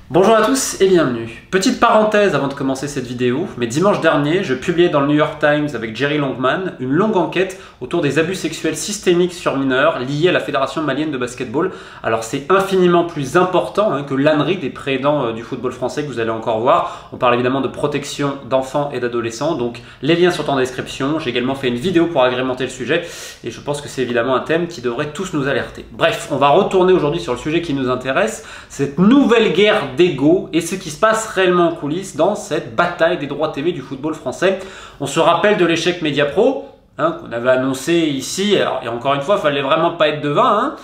Bonjour à tous et bienvenue. Petite parenthèse avant de commencer cette vidéo, mais dimanche dernier, je publiais dans le New York Times avec Jerry Longman une longue enquête autour des abus sexuels systémiques sur mineurs liés à la Fédération malienne de basketball. Alors c'est infiniment plus important que l'ânerie des présidents du football français que vous allez encore voir. On parle évidemment de protection d'enfants et d'adolescents, donc les liens sont en description. J'ai également fait une vidéo pour agrémenter le sujet et je pense que c'est évidemment un thème qui devrait tous nous alerter. Bref, on va retourner aujourd'hui sur le sujet qui nous intéresse, cette nouvelle guerre d'ego et ce qui se passe réellement en coulisses dans cette bataille des droits TV du football français. On se rappelle de l'échec Mediapro qu'on avait annoncé ici, alors, et encore une fois, il fallait vraiment pas être devin,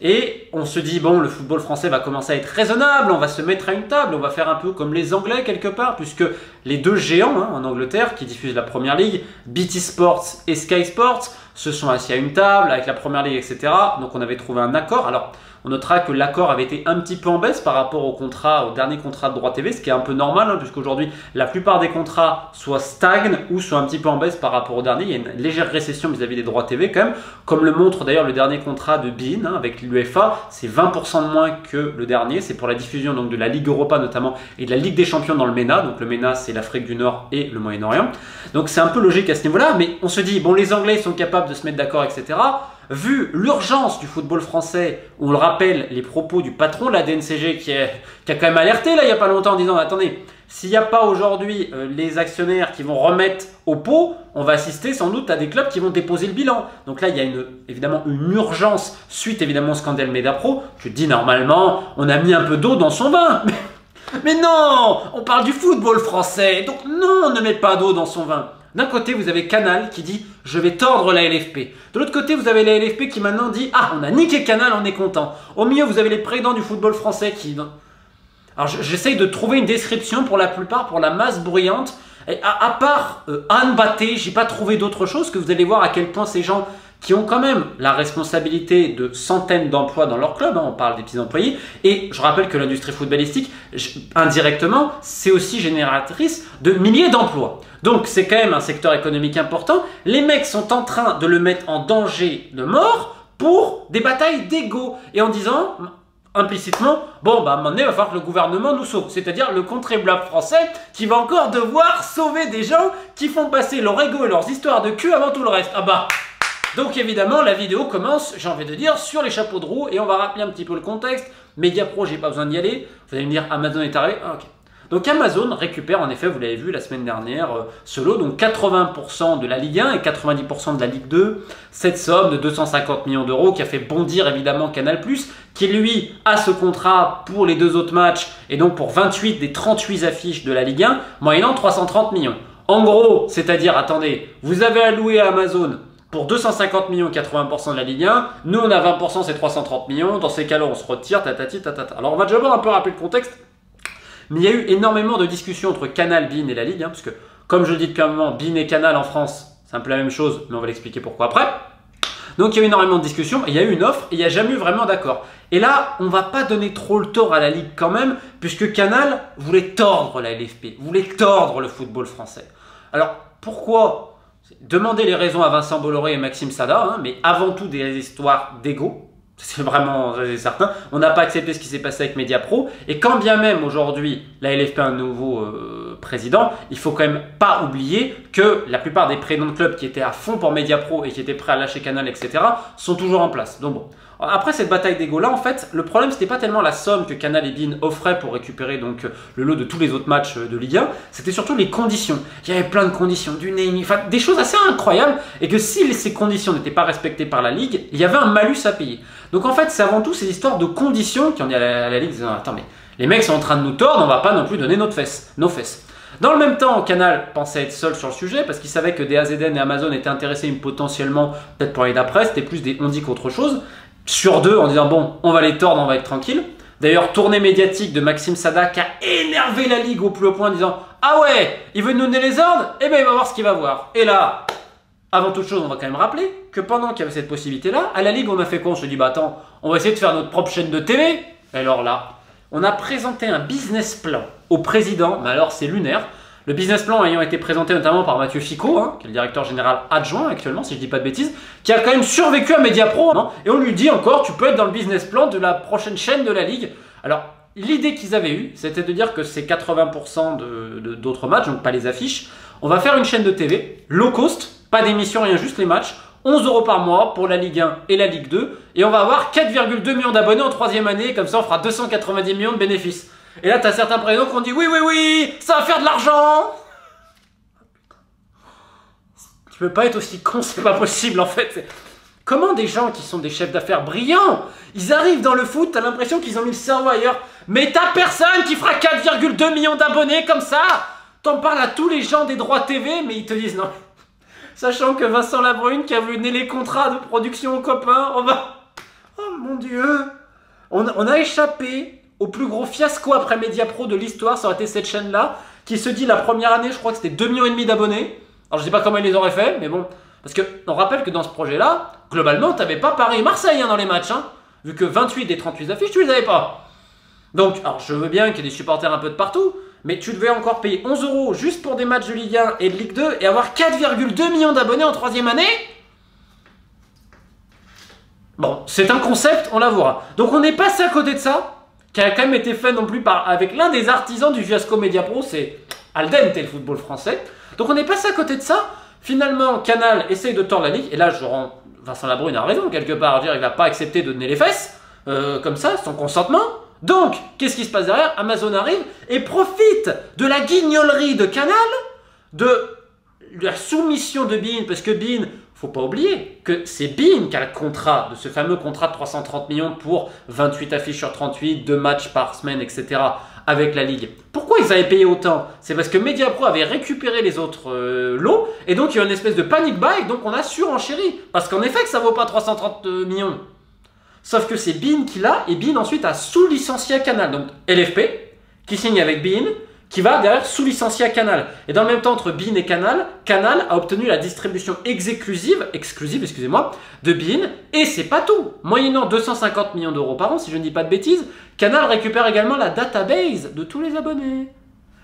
et on se dit, bon, le football français va commencer à être raisonnable, on va se mettre à une table, on va faire un peu comme les Anglais quelque part, puisque les deux géants en Angleterre qui diffusent la Première Ligue, BT Sports et Sky Sports, se sont assis à une table avec la Première Ligue, etc. Donc on avait trouvé un accord. Alors, on notera que l'accord avait été un petit peu en baisse par rapport au dernier contrat de droit TV, ce qui est un peu normal, puisqu'aujourd'hui, la plupart des contrats soit stagnent ou sont un petit peu en baisse par rapport au dernier. Il y a une légère récession vis-à-vis des droits TV quand même, comme le montre d'ailleurs le dernier contrat de beIN avec l'UEFA, c'est 20% de moins que le dernier. C'est pour la diffusion donc, de la Ligue Europa notamment et de la Ligue des Champions dans le MENA. Donc le MENA, c'est l'Afrique du Nord et le Moyen-Orient. Donc c'est un peu logique à ce niveau-là, mais on se dit, bon, les Anglais sont capables de se mettre d'accord, etc. Vu l'urgence du football français, on le rappelle, les propos du patron de la DNCG qui a quand même alerté là il n'y a pas longtemps en disant attendez, s'il n'y a pas aujourd'hui les actionnaires qui vont remettre au pot, on va assister sans doute à des clubs qui vont déposer le bilan. Donc là il y a évidemment une urgence suite évidemment au scandale Mediapro. Je dis normalement on a mis un peu d'eau dans son vin. Mais non, on parle du football français, donc non, on ne met pas d'eau dans son vin. D'un côté, vous avez Canal qui dit « je vais tordre la LFP ». De l'autre côté, vous avez la LFP qui maintenant dit « ah, on a niqué Canal, on est content ». Au milieu, vous avez les présidents du football français qui... Alors, j'essaye de trouver une description pour la plupart, pour la masse bruyante. Et à part Anne Batté, j'ai pas trouvé d'autre chose que vous allez voir à quel point ces gens qui ont quand même la responsabilité de centaines d'emplois dans leur club, on parle des petits employés, et je rappelle que l'industrie footballistique, indirectement, c'est aussi génératrice de milliers d'emplois. Donc c'est quand même un secteur économique important. Les mecs sont en train de le mettre en danger de mort pour des batailles d'ego, et en disant... implicitement, bon, à un moment donné, il va falloir que le gouvernement nous sauve. C'est-à-dire le contribuable français qui va encore devoir sauver des gens qui font passer leur ego et leurs histoires de cul avant tout le reste. Ah bah. Donc évidemment, la vidéo commence, j'ai envie de dire, sur les chapeaux de roue. Et on va rappeler un petit peu le contexte. Mediapro, j'ai pas besoin d'y aller. Vous allez me dire, Amazon est arrivé. Ah, ok. Donc Amazon récupère, en effet, vous l'avez vu la semaine dernière, ce lot, donc 80% de la Ligue 1 et 90% de la Ligue 2. Cette somme de 250 millions d'euros qui a fait bondir évidemment Canal+, qui lui a ce contrat pour les deux autres matchs et donc pour 28 des 38 affiches de la Ligue 1, moyennant 330 millions. En gros, c'est-à-dire, attendez, vous avez alloué à Amazon pour 250 millions 80% de la Ligue 1, nous on a 20%, c'est 330 millions, dans ces cas-là on se retire, tatati, tatata. Alors on va déjà un peu rappeler le contexte. Mais il y a eu énormément de discussions entre Canal, beIN et la Ligue, parce que, comme je le dis depuis un moment, beIN et Canal en France, c'est un peu la même chose, mais on va l'expliquer pourquoi après. Donc il y a eu énormément de discussions, il y a eu une offre, et il n'y a jamais eu vraiment d'accord. Et là, on ne va pas donner trop le tort à la Ligue quand même, puisque Canal voulait tordre la LFP, voulait tordre le football français. Alors, pourquoi? Demandez les raisons à Vincent Bolloré et Maxime Sada, mais avant tout des histoires d'ego. C'est vraiment certain. On n'a pas accepté ce qui s'est passé avec Mediapro. Et quand bien même aujourd'hui la LFP a un nouveau président, il faut quand même pas oublier que la plupart des présidents de clubs qui étaient à fond pour Mediapro et qui étaient prêts à lâcher Canal, etc. sont toujours en place. Donc bon. Après cette bataille d'ego là, en fait, le problème c'était pas tellement la somme que Canal et beIN offraient pour récupérer donc le lot de tous les autres matchs de Ligue 1, c'était surtout les conditions. Il y avait plein de conditions, du naming, enfin des choses assez incroyables, et que si ces conditions n'étaient pas respectées par la Ligue, il y avait un malus à payer. Donc en fait, c'est avant tout ces histoires de conditions qui ont dit à la Ligue, disant attends mais les mecs sont en train de nous tordre, on va pas non plus donner nos fesses. Dans le même temps, Canal pensait être seul sur le sujet parce qu'il savait que DAZN et Amazon étaient intéressés potentiellement, peut-être pour aller d'après, c'était plus des on-dit qu'autre chose. Sur deux en disant bon on va les tordre, on va être tranquille. D'ailleurs tournée médiatique de Maxime Sada qui a énervé la Ligue au plus haut point en disant ah ouais il veut nous donner les ordres, et bien il va voir ce qu'il va voir. Et là avant toute chose on va quand même rappeler que pendant qu'il y avait cette possibilité là, à la Ligue on a fait quoi? On se dit bah attends on va essayer de faire notre propre chaîne de TV. Et alors là on a présenté un business plan au président, mais alors c'est lunaire. Le business plan ayant été présenté notamment par Mathieu Ficot, qui est le directeur général adjoint actuellement, si je ne dis pas de bêtises, qui a quand même survécu à Mediapro. Et on lui dit encore, tu peux être dans le business plan de la prochaine chaîne de la Ligue. Alors, l'idée qu'ils avaient eue, c'était de dire que c'est 80% d'autres matchs, donc pas les affiches. On va faire une chaîne de TV, low cost, pas d'émission, rien, juste les matchs. 11 € par mois pour la Ligue 1 et la Ligue 2. Et on va avoir 4,2 millions d'abonnés en troisième année. Comme ça, on fera 290 millions de bénéfices. Et là, tu as certains présidents qui ont dit oui, ça va faire de l'argent. Tu peux pas être aussi con, c'est pas possible en fait. Comment des gens qui sont des chefs d'affaires brillants, ils arrivent dans le foot, t'as l'impression qu'ils ont mis le cerveau ailleurs. Mais t'as personne qui fera 4,2 millions d'abonnés comme ça. T'en parles à tous les gens des droits TV, mais ils te disent non. Sachant que Vincent Labrune qui a vu les contrats de production aux copains, on va... Oh mon Dieu. On a échappé au plus gros fiasco après Mediapro de l'histoire, ça aurait été cette chaîne-là, qui se dit la première année, je crois que c'était 2,5 millions d'abonnés. Alors je sais pas comment ils les auraient fait, mais bon. Parce que on rappelle que dans ce projet-là, globalement, t'avais pas Paris et Marseille dans les matchs, hein, vu que 28 des 38 affiches, tu les avais pas. Donc, alors je veux bien qu'il y ait des supporters un peu de partout, mais tu devais encore payer 11 € juste pour des matchs de Ligue 1 et de Ligue 2 et avoir 4,2 millions d'abonnés en troisième année. Bon, c'est un concept, on l'avouera. Donc on n'est pas passé à côté de ça, qui a quand même été fait non plus avec l'un des artisans du fiasco Mediapro, c'est al dente le football français. Donc on est passé à côté de ça. Finalement, Canal essaye de tordre la ligue, et là je rends Vincent Labrune a raison quelque part, dire il va pas accepter de donner les fesses, comme ça, sans consentement. Donc, qu'est-ce qui se passe derrière? Amazon arrive et profite de la guignolerie de Canal, de la soumission de beIN, parce que beIN, faut pas oublier que c'est beIN qui a le contrat, de ce fameux contrat de 330 millions pour 28 affiches sur 38, 2 matchs par semaine, etc. avec la Ligue. Pourquoi ils avaient payé autant? C'est parce que Mediapro avait récupéré les autres lots, et donc il y a une espèce de panic buy, donc on a surenchéri. Parce qu'en effet que ça vaut pas 330 millions. Sauf que c'est beIN qui l'a, et beIN ensuite a sous-licencié à Canal. Donc LFP, qui signe avec beIN, qui va derrière sous-licencier à Canal. Et dans le même temps, entre beIN et Canal, Canal a obtenu la distribution exclusive, excusez-moi, de beIN, et c'est pas tout. Moyennant 250 millions d'euros par an, si je ne dis pas de bêtises, Canal récupère également la database de tous les abonnés.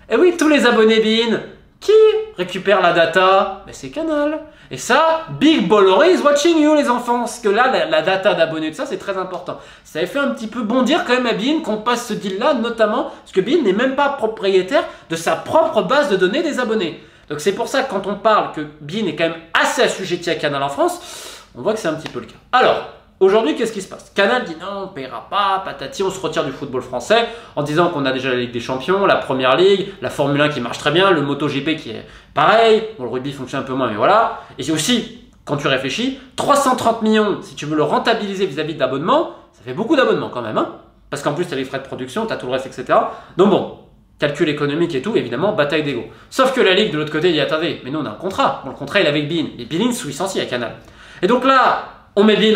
Et oui, tous les abonnés beIN, qui récupère la data? Ben, c'est Canal. Et ça, Big Bolloré is watching you les enfants. Parce que là, la data d'abonnés, de ça, c'est très important. Ça avait fait un petit peu bondir quand même à beIN qu'on passe ce deal-là, notamment parce que beIN n'est même pas propriétaire de sa propre base de données des abonnés. Donc c'est pour ça que quand on parle que beIN est quand même assez assujetti à Canal en France, on voit que c'est un petit peu le cas. Alors, aujourd'hui, qu'est-ce qui se passe? Canal dit non, on ne paiera pas, patati, on se retire du football français en disant qu'on a déjà la Ligue des Champions, la Première Ligue, la Formule 1 qui marche très bien, le MotoGP qui est pareil, bon, le rugby fonctionne un peu moins, mais voilà. Et c'est aussi, quand tu réfléchis, 330 millions, si tu veux le rentabiliser vis-à-vis d'abonnements, ça fait beaucoup d'abonnements quand même, hein, parce qu'en plus, tu as les frais de production, tu as tout le reste, etc. Donc bon, calcul économique et tout, évidemment, bataille d'ego. Sauf que la Ligue, de l'autre côté, dit attendez, mais nous on a un contrat, bon, le contrat il est avec beIN, et beIN sous-licencie à Canal. Et donc là, on met beIN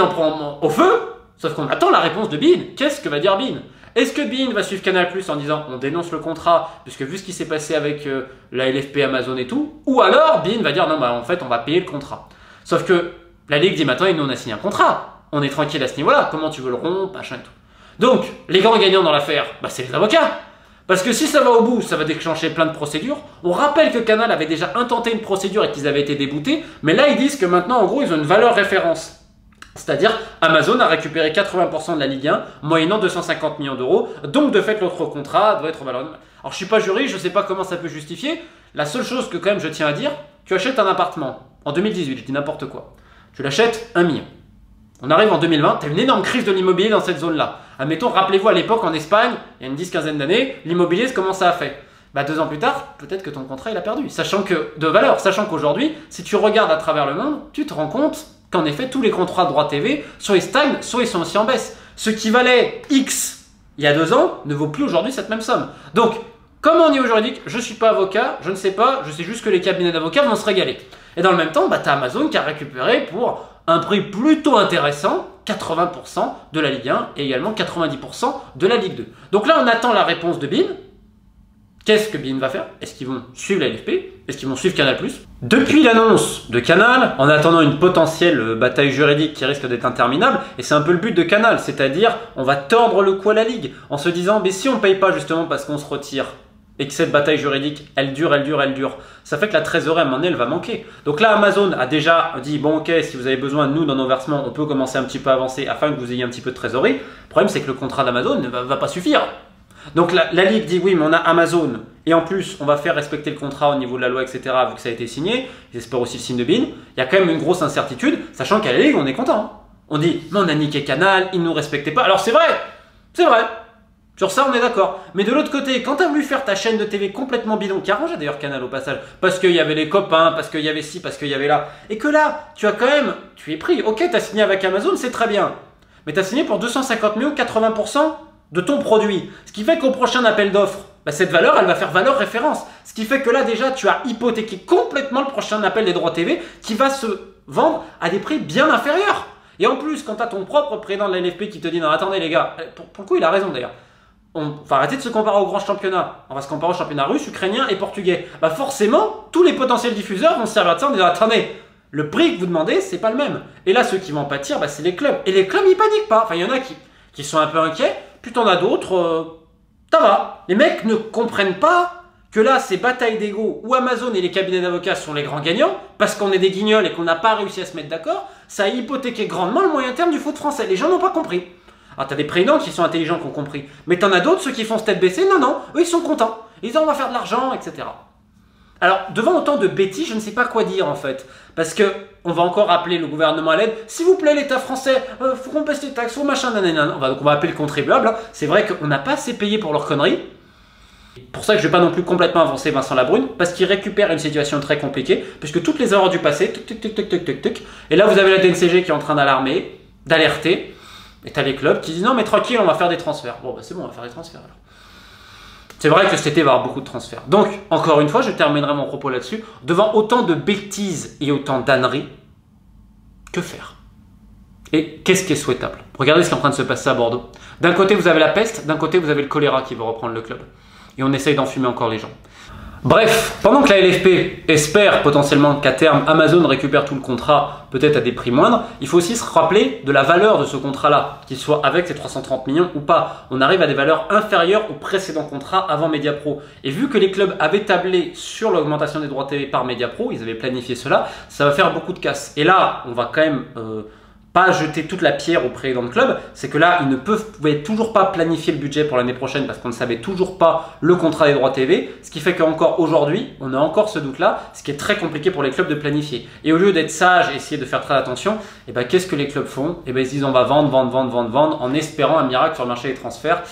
au feu, sauf qu'on attend la réponse de beIN. Qu'est-ce que va dire beIN? Est-ce que beIN va suivre Canal+ en disant on dénonce le contrat, puisque vu ce qui s'est passé avec la LFP, Amazon et tout, ou alors beIN va dire non, bah en fait on va payer le contrat. Sauf que la Ligue dit maintenant, nous on a signé un contrat, on est tranquille à ce niveau-là, comment tu veux le rompre, machin et tout. Donc, les grands gagnants dans l'affaire, bah, c'est les avocats. Parce que si ça va au bout, ça va déclencher plein de procédures. On rappelle que Canal avait déjà intenté une procédure et qu'ils avaient été déboutés, mais là ils disent que maintenant en gros ils ont une valeur référence. C'est-à-dire, Amazon a récupéré 80% de la Ligue 1, moyennant 250 millions d'euros. Donc, de fait, l'autre contrat doit être valorisé. Alors, je ne suis pas juriste, je ne sais pas comment ça peut justifier. La seule chose que, quand même, je tiens à dire, tu achètes un appartement en 2018, je dis n'importe quoi. Tu l'achètes 1 million. On arrive en 2020, tu as une énorme crise de l'immobilier dans cette zone-là. Admettons, rappelez-vous, à l'époque, en Espagne, il y a une 10-15 d'années, l'immobilier, comment ça a fait? Bah, 2 ans plus tard, peut-être que ton contrat, il a perdu. Sachant qu'aujourd'hui, si tu regardes à travers le monde, tu te rends compte qu'en effet, tous les contrats de droit TV, soit ils stagnent, soit ils sont aussi en baisse. Ce qui valait X il y a 2 ans ne vaut plus aujourd'hui cette même somme. Donc, comme on est aujourd'hui, je ne suis pas avocat, je ne sais pas, je sais juste que les cabinets d'avocats vont se régaler. Et dans le même temps, bah, tu as Amazon qui a récupéré pour un prix plutôt intéressant 80% de la Ligue 1 et également 90% de la Ligue 2. Donc là, on attend la réponse de beIN. Qu'est-ce que beIN va faire? Est-ce qu'ils vont suivre la LFP? Est-ce qu'ils vont suivre Canal+? Depuis l'annonce de Canal, en attendant une potentielle bataille juridique qui risque d'être interminable, et c'est un peu le but de Canal, c'est-à-dire on va tordre le cou à la Ligue en se disant mais si on ne paye pas justement parce qu'on se retire et que cette bataille juridique, elle dure, ça fait que la trésorerie à un moment donné, elle va manquer. Donc là, Amazon a déjà dit bon ok, si vous avez besoin de nous dans nos versements, on peut commencer un petit peu à avancer afin que vous ayez un petit peu de trésorerie. Le problème c'est que le contrat d'Amazon ne va pas suffire. Donc la Ligue dit oui, mais on a Amazon, et en plus, on va faire respecter le contrat au niveau de la loi, etc., vu que ça a été signé. Ils espèrent aussi le signe de BIN. Il y a quand même une grosse incertitude, sachant qu'à la Ligue, on est content. Hein. On dit, mais on a niqué Canal, ils ne nous respectaient pas. Alors c'est vrai, c'est vrai. Sur ça, on est d'accord. Mais de l'autre côté, quand tu as voulu faire ta chaîne de TV complètement bidon, qui arrangeait d'ailleurs Canal au passage, parce qu'il y avait les copains, parce qu'il y avait ci, parce qu'il y avait là, et que là, tu as quand même, tu es pris. Ok, tu as signé avec Amazon, c'est très bien. Mais tu as signé pour 250 millions, 80% de ton produit. Ce qui fait qu'au prochain appel d'offres, bah, cette valeur, elle va faire valeur référence. Ce qui fait que là, déjà, tu as hypothéqué complètement le prochain appel des droits TV qui va se vendre à des prix bien inférieurs. Et en plus, quand tu as ton propre président de la LFP qui te dit « Non, attendez les gars, pour le coup, il a raison d'ailleurs. On va arrêter de se comparer aux grands championnats. On va se comparer aux championnats russes, ukrainiens et portugais. » Bah forcément, tous les potentiels diffuseurs vont se servir de ça en disant « Attendez, le prix que vous demandez, c'est pas le même. » Et là, ceux qui vont pâtir, bah, c'est les clubs. Et les clubs, ils paniquent pas. Enfin, il y en a qui sont un peu inquiets. Puis t'en as d'autres, ça va. Les mecs ne comprennent pas que là, c'est bataille d'ego où Amazon et les cabinets d'avocats sont les grands gagnants parce qu'on est des guignols et qu'on n'a pas réussi à se mettre d'accord. Ça a hypothéqué grandement le moyen terme du foot français. Les gens n'ont pas compris. Alors, t'as des présidents qui sont intelligents, qui ont compris. Mais t'en as d'autres, ceux qui font se tête baissée. Non, non, eux, ils sont contents. Ils disent, on va faire de l'argent, etc. Alors, devant autant de bêtises, je ne sais pas quoi dire en fait. Parce que on va encore appeler le gouvernement à l'aide. S'il vous plaît, l'État français, faut qu'on baisse les taxes, faut machin, nanana. On va appeler le contribuable. Hein. C'est vrai qu'on n'a pas assez payé pour leurs conneries. Pour ça que je ne vais pas non plus complètement avancer Vincent Labrune, parce qu'il récupère une situation très compliquée, puisque toutes les erreurs du passé, et là vous avez la DNCG qui est en train d'alarmer, d'alerter, et tu as les clubs qui disent non mais tranquille, on va faire des transferts. Bon bah c'est bon, on va faire des transferts alors. C'est vrai que cet été il va y avoir beaucoup de transferts. Donc, encore une fois, je terminerai mon propos là-dessus, devant autant de bêtises et autant d'âneries, que faire? Et qu'est-ce qui est souhaitable? Regardez ce qui est en train de se passer à Bordeaux. D'un côté, vous avez la peste, d'un côté, vous avez le choléra qui veut reprendre le club. Et on essaye d'enfumer encore les gens. Bref, pendant que la LFP espère potentiellement qu'à terme, Amazon récupère tout le contrat, peut-être à des prix moindres, il faut aussi se rappeler de la valeur de ce contrat-là, qu'il soit avec ces 330 millions ou pas. On arrive à des valeurs inférieures au précédent contrat avant Mediapro. Et vu que les clubs avaient tablé sur l'augmentation des droits TV par Mediapro, ils avaient planifié cela, ça va faire beaucoup de casse. Et là, on va quand même pas jeter toute la pierre au président de club, c'est que là, ils ne pouvaient toujours pas planifier le budget pour l'année prochaine parce qu'on ne savait toujours pas le contrat des droits TV, ce qui fait qu'encore aujourd'hui, on a encore ce doute-là, ce qui est très compliqué pour les clubs de planifier. Et au lieu d'être sage et essayer de faire très attention, et ben, qu'est-ce que les clubs font? Et ben, ils se disent on va vendre, en espérant un miracle sur le marché des transferts.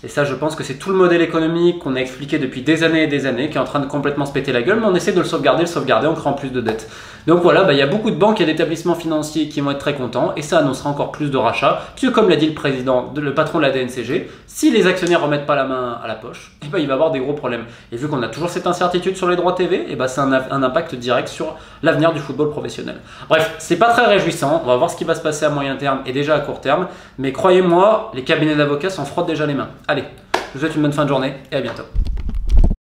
Et ça, je pense que c'est tout le modèle économique qu'on a expliqué depuis des années et des années, qui est en train de complètement se péter la gueule, mais on essaie de le sauvegarder, en créant plus de dettes. Donc voilà, il y a beaucoup de banques et d'établissements financiers qui vont être très contents, et ça annoncera encore plus de rachats, puisque comme l'a dit le président, le patron de la DNCG, si les actionnaires ne remettent pas la main à la poche, et ben, il va y avoir des gros problèmes. Et vu qu'on a toujours cette incertitude sur les droits TV, et ben, c'est un impact direct sur l'avenir du football professionnel. Bref, c'est pas très réjouissant, on va voir ce qui va se passer à moyen terme et déjà à court terme, mais croyez-moi, les cabinets d'avocats s'en frottent déjà les mains. Allez, je vous souhaite une bonne fin de journée et à bientôt.